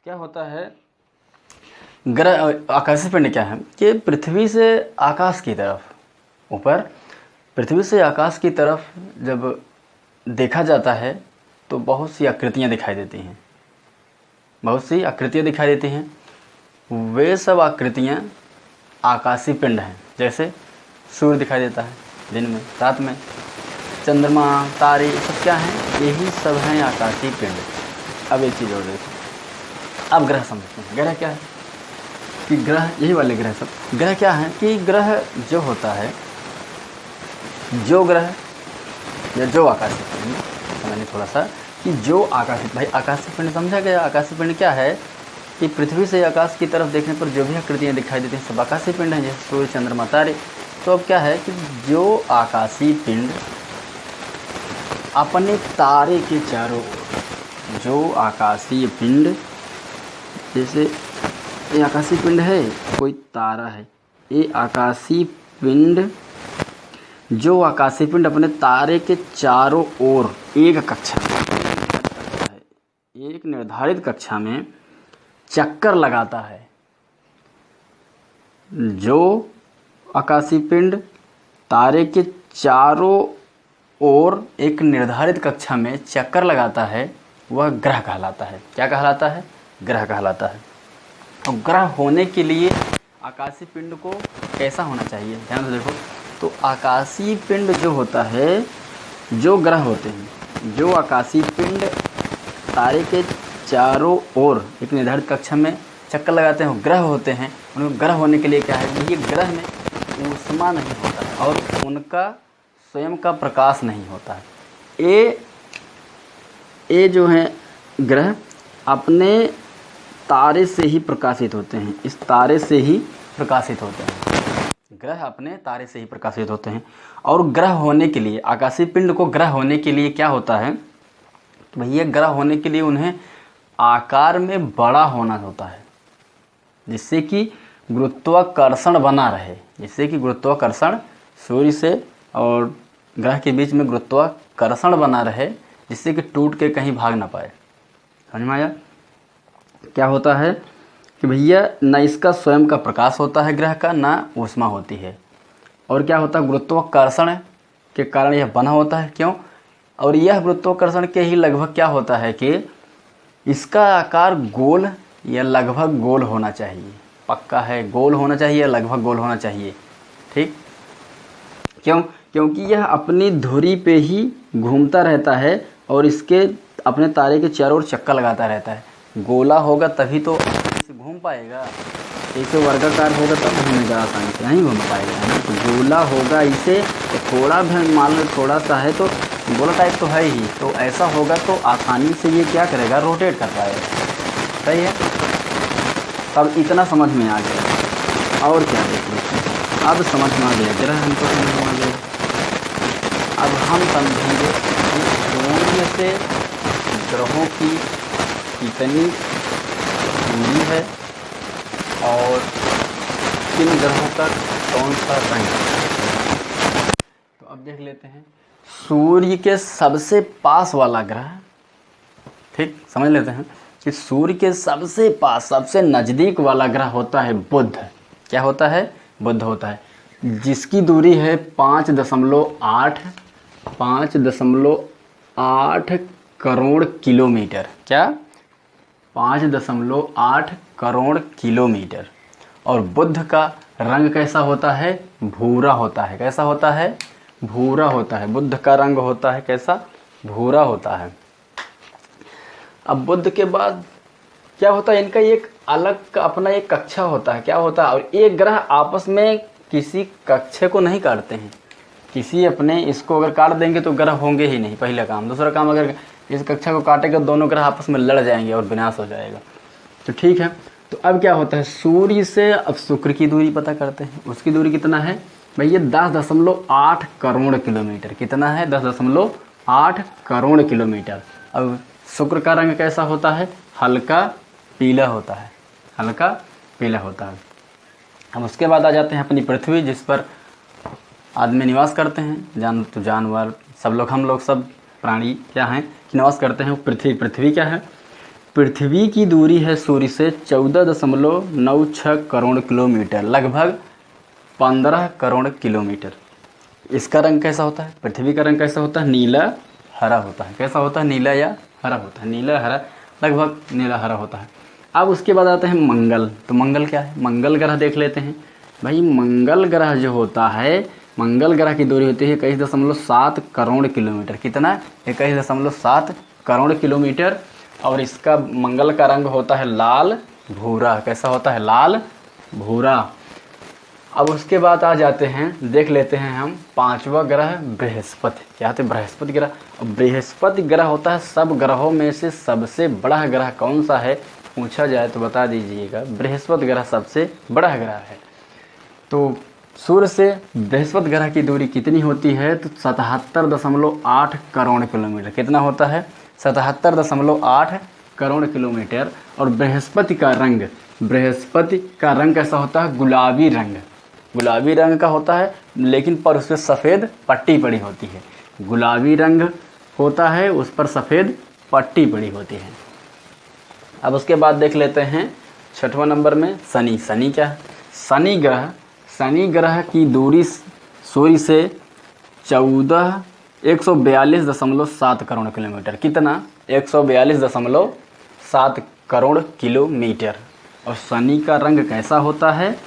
क्या होता है, ग्रह आकाशीय पिंड क्या है कि पृथ्वी से आकाश की तरफ ऊपर, पृथ्वी से आकाश की तरफ जब देखा जाता है तो बहुत सी आकृतियाँ दिखाई देती हैं, बहुत सी आकृतियाँ दिखाई देती हैं। वे सब आकृतियाँ आकाशीय पिंड हैं। जैसे सूर्य दिखाई देता है दिन में, रात में चंद्रमा, तारे, ये सब क्या हैं? यही सब हैं आकाशीय पिंड। अब एक चीज़ और देखो, अब ग्रह समझते हैं। ग्रह क्या है कि ग्रह, यही वाले ग्रह सब ग्रह क्या है कि ग्रह जो होता है, जो ग्रह या जो आकाशीय पिंड, समझने थोड़ा सा कि जो आकाशीय, भाई आकाशीय पिंड समझा गया। आकाशीय पिंड क्या है कि पृथ्वी से आकाश की तरफ देखने पर जो भी आकृतियाँ दिखाई देती हैं सब आकाशीय पिंड हैं, जैसे सूर्य, चंद्रमा, तारे। तो अब क्या है कि जो आकाशीय पिंड अपने तारे के चारों ओर, जो आकाशीय पिंड, जैसे ये आकाशीय पिंड है, कोई तारा है, ये आकाशीय पिंड, जो आकाशीय पिंड अपने तारे के चारों ओर एक कक्षा में, एक निर्धारित कक्षा में चक्कर लगाता है। जो आकाशीय पिंड तारे के चारों ओर एक निर्धारित कक्षा में चक्कर लगाता है वह ग्रह कहलाता है। क्या कहलाता है? ग्रह कहलाता है। और ग्रह होने के लिए आकाशीय पिंड को कैसा होना चाहिए, ध्यान से देखो। तो आकाशीय पिंड जो होता है, जो ग्रह होते हैं, जो आकाशीय पिंड तारे के चारों ओर एक निर्धारित कक्षा में चक्कर लगाते हैं, वो ग्रह होते हैं। उनको ग्रह होने के लिए क्या है, ये ग्रह में ऊष्मा नहीं होता है और उनका स्वयं का प्रकाश नहीं होता है। ये जो है ग्रह अपने तारे से ही प्रकाशित होते हैं, इस तारे से ही प्रकाशित होते हैं। ग्रह अपने तारे से ही प्रकाशित होते हैं। और ग्रह होने के लिए, आकाशीय पिंड को ग्रह होने के लिए क्या होता है, तो भैया ग्रह होने के लिए उन्हें आकार में बड़ा होना होता है, जिससे कि गुरुत्वाकर्षण बना रहे, जिससे कि गुरुत्वाकर्षण सूर्य से और ग्रह के बीच में गुरुत्वाकर्षण बना रहे, जिससे कि टूट के कहीं भाग ना पाए। समझ में आया? क्या होता है कि भैया न इसका स्वयं का प्रकाश होता है ग्रह का, ना ऊष्मा होती है। और क्या होता है, गुरुत्वाकर्षण के कारण यह बना होता है। क्यों? और यह गुरुत्वाकर्षण के ही लगभग क्या होता है कि इसका आकार गोल या लगभग गोल होना चाहिए। पक्का है, गोल होना चाहिए या लगभग गोल होना चाहिए। ठीक? क्यों? क्योंकि यह अपनी धुरी पे ही घूमता रहता है और इसके अपने तारे के चारों ओर चक्कर लगाता रहता है। गोला होगा तभी तो इसे घूम पाएगा, इसे वर्गाकार होगा तब घूमेगा, आसानी से नहीं घूम पाएगा, है ना। तो गोला होगा इसे, तो थोड़ा भी मान लो थोड़ा सा है तो गोला टाइप तो है ही, तो ऐसा होगा तो आसानी से ये क्या करेगा, रोटेट कर पाएगा। सही है? तब इतना समझ में आ गया। और क्या देखिए, अब समझ में आ गया, ग्रह हमको समझ में आ गया। अब हम समझेंगे कि सूर्य से ग्रहों की कितनी दूरी है और किन ग्रहों का कौन सा रंग है। तो अब देख लेते हैं सूर्य के सबसे पास वाला ग्रह। ठीक, समझ लेते हैं कि सूर्य के सबसे पास, सबसे नज़दीक वाला ग्रह होता है बुध। क्या होता है? बुध होता है, जिसकी दूरी है 5.8 करोड़ किलोमीटर। क्या? 5.8 करोड़ किलोमीटर। और बुध का रंग कैसा होता है? भूरा होता है। कैसा होता है? भूरा होता है। बुध का रंग होता है कैसा? भूरा होता है। अब बुध के बाद क्या होता है, इनका एक अलग अपना एक कक्षा होता है। क्या होता है? और एक ग्रह आपस में किसी कक्षे को नहीं काटते हैं, किसी अपने इसको अगर काट देंगे तो ग्रह होंगे ही नहीं, पहला काम। दूसरा काम, अगर इस कक्षा को काटेगा दोनों ग्रह आपस में लड़ जाएंगे और विनाश हो जाएगा। तो ठीक है, तो अब क्या होता है, सूर्य से अब शुक्र की दूरी पता करते हैं। उसकी दूरी कितना है भैया? 10.8 करोड़ किलोमीटर। कितना है? 10.8 करोड़ किलोमीटर। अब शुक्र का रंग कैसा होता है? हल्का पीला होता है, हल्का पीला होता है। हम उसके बाद आ जाते हैं अपनी पृथ्वी, जिस पर आदमी निवास करते हैं। जानवर सब लोग, हम लोग सब प्राणी क्या हैं कि निवास करते हैं। पृथ्वी। पृथ्वी क्या है पृथ्वी की दूरी है सूर्य से 14.96 करोड़ किलोमीटर, लगभग 15 करोड़ किलोमीटर। इसका रंग कैसा होता है? पृथ्वी का रंग कैसा होता है? नीला हरा होता है। कैसा होता है? नीला या हरा होता है। नीला हरा, लगभग नीला हरा होता है। अब उसके बाद आते हैं मंगल। तो मंगल क्या है? मंगल ग्रह देख लेते हैं भाई। मंगल ग्रह जो होता है, मंगल ग्रह की दूरी होती है 21.7 करोड़ किलोमीटर। कितना? 21.7 करोड़ किलोमीटर। और इसका मंगल का रंग होता है लाल भूरा। कैसा होता है? लाल भूरा। अब उसके बाद आ जाते हैं, देख लेते हैं हम 5वां ग्रह बृहस्पति। क्या होता है? बृहस्पति ग्रह। बृहस्पति ग्रह होता है सब ग्रहों में से सबसे बड़ा ग्रह कौन सा है पूछा जाए तो बता दीजिएगा। बृहस्पति ग्रह सबसे बड़ा ग्रह है। तो सूर्य से बृहस्पति ग्रह की दूरी कितनी होती है? तो 77.8 करोड़ किलोमीटर। कितना होता है? 77.8 करोड़ किलोमीटर। और बृहस्पति का रंग कैसा होता है? गुलाबी रंग। गुलाबी रंग का होता है, लेकिन पर उस पर सफ़ेद पट्टी पड़ी होती है। गुलाबी रंग होता है, उस पर सफ़ेद पट्टी पड़ी होती है। अब उसके बाद देख लेते हैं 6वां नंबर में शनि। शनि क्या है? शनि ग्रह की दूरी सूर्य से 142.7 करोड़ किलोमीटर। कितना? 142.7 करोड़ किलोमीटर। और शनि का रंग कैसा होता है?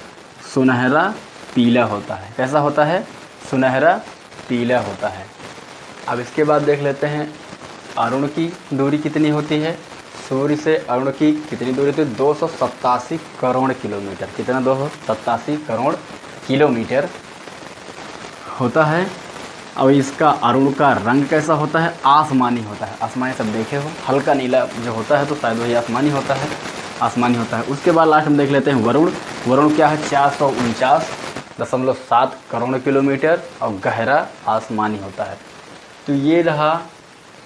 सुनहरा पीला होता है। कैसा होता है? सुनहरा पीला होता है। अब इसके बाद देख लेते हैं अरुण की दूरी कितनी होती है। सूर्य से अरुण की कितनी दूरी होती है? 287 करोड़ किलोमीटर। कितना? 287 करोड़ किलोमीटर होता है। और इसका अरुण का रंग कैसा होता है? आसमानी होता है। आसमानी सब देखे हो, हल्का नीला जो होता है तो शायद वही आसमानी होता है। आसमानी होता है। उसके बाद लास्ट में देख लेते हैं वरुण। वरुण क्या है? 449.7 करोड़ किलोमीटर और गहरा आसमानी होता है। तो ये रहा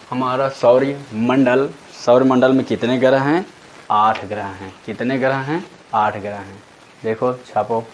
हमारा सौरमंडल। सौरमंडल में कितने ग्रह हैं? 8 ग्रह हैं। कितने ग्रह हैं? 8 ग्रह हैं। देखो, छापो।